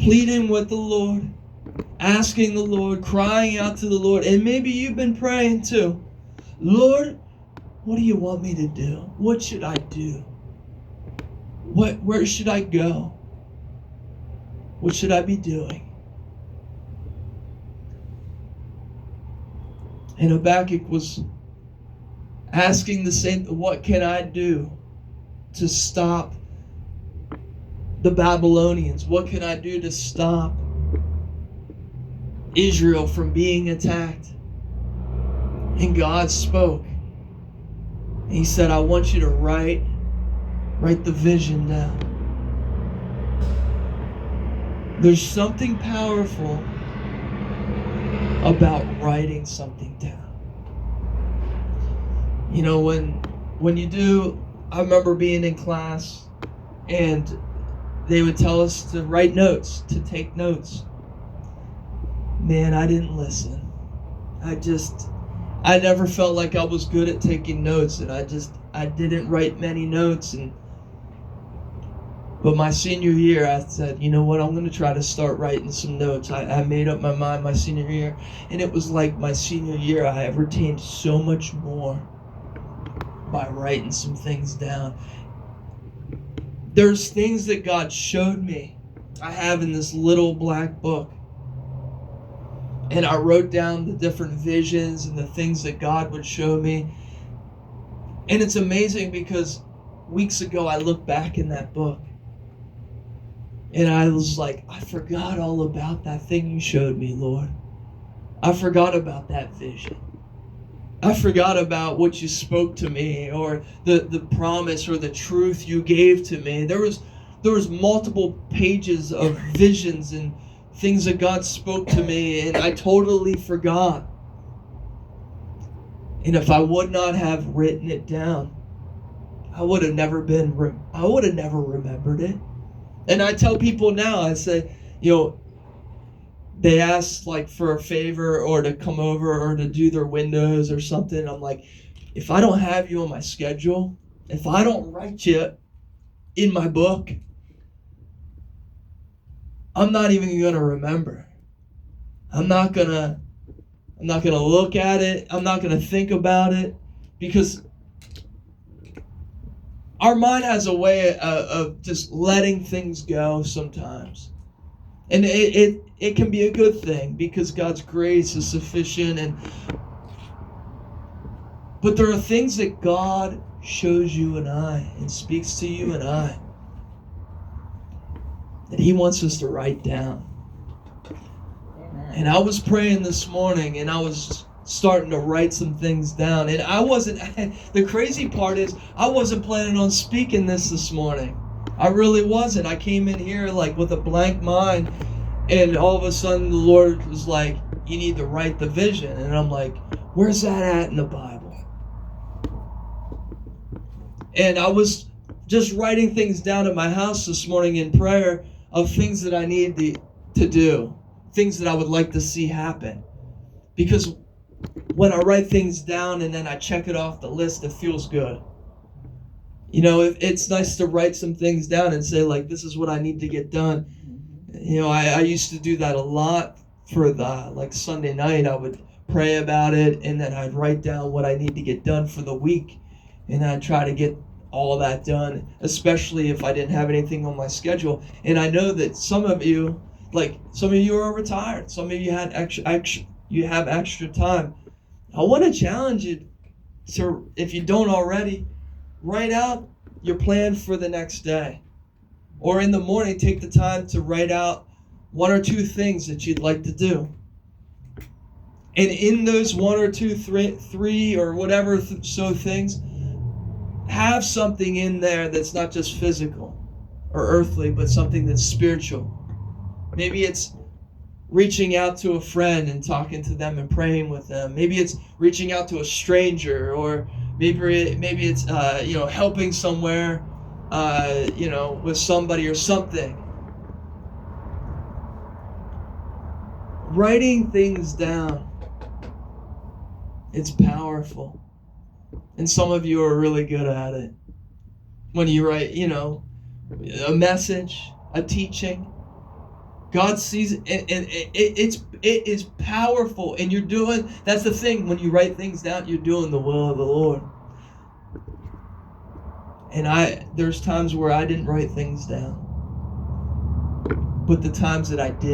pleading with the Lord, asking the Lord, crying out to the Lord. And maybe you've been praying too. Lord, what do you want me to do? What should I do? Where should I go? What should I be doing? And Habakkuk was asking the same, what can I do to stop the Babylonians? What can I do to stop Israel from being attacked? And God spoke. And he said, I want you to write the vision down. There's something powerful about writing something down. You know, when you do, I remember being in class and they would tell us to write notes, to take notes. Man, I didn't listen. I never felt like I was good at taking notes, and I didn't write many notes. But my senior year, I said, you know what, I'm going to try to start writing some notes. I made up my mind my senior year, and it was like my senior year, I have retained so much more by writing some things down. There's things that God showed me. I have in this little black book. And I wrote down the different visions and the things that God would show me. And it's amazing because weeks ago I looked back in that book. And I was like, I forgot all about that thing you showed me, Lord. I forgot about that vision. I forgot about what you spoke to me, or the promise or the truth you gave to me. There was multiple pages of visions and things that God spoke to me, and I totally forgot. And if I would not have written it down, I would have never remembered it. And I tell people now, I say, you know, they ask like for a favor or to come over or to do their windows or something. I'm like, if I don't have you on my schedule, if I don't write you in my book, I'm not even gonna remember. I'm not gonna look at it. I'm not gonna think about it, because our mind has a way of just letting things go sometimes. And it can be a good thing because God's grace is sufficient. But there are things that God shows you and I and speaks to you and I that He wants us to write down. And I was praying this morning and I was starting to write some things down. And the crazy part is I wasn't planning on speaking this morning. I really wasn't. I came in here like with a blank mind, and all of a sudden the Lord was like, you need to write the vision. And I'm like, where's that at in the Bible? And I was just writing things down at my house this morning in prayer of things that I need to do, things that I would like to see happen. Because when I write things down and then I check it off the list, it feels good. You know, it's nice to write some things down and say, like, this is what I need to get done. You know, I used to do that a lot for Sunday night. I would pray about it, and then I'd write down what I need to get done for the week. And I'd try to get all that done, especially if I didn't have anything on my schedule. And I know that some of you are retired. Some of you you have extra time. I want to challenge you to, if you don't already, write out your plan for the next day. Or in the morning, take the time to write out one or two things that you'd like to do. And in those one or two, three or whatever things, have something in there that's not just physical or earthly, but something that's spiritual. Maybe it's reaching out to a friend and talking to them and praying with them. Maybe it's reaching out to a stranger, or maybe it's helping somewhere, with somebody or something. Writing things down, it's powerful. And some of you are really good at it. When you write, a message, a teaching, God sees it, and it is powerful. And that's the thing, when you write things down, you're doing the will of the Lord. And there's times where I didn't write things down. But the times that I did,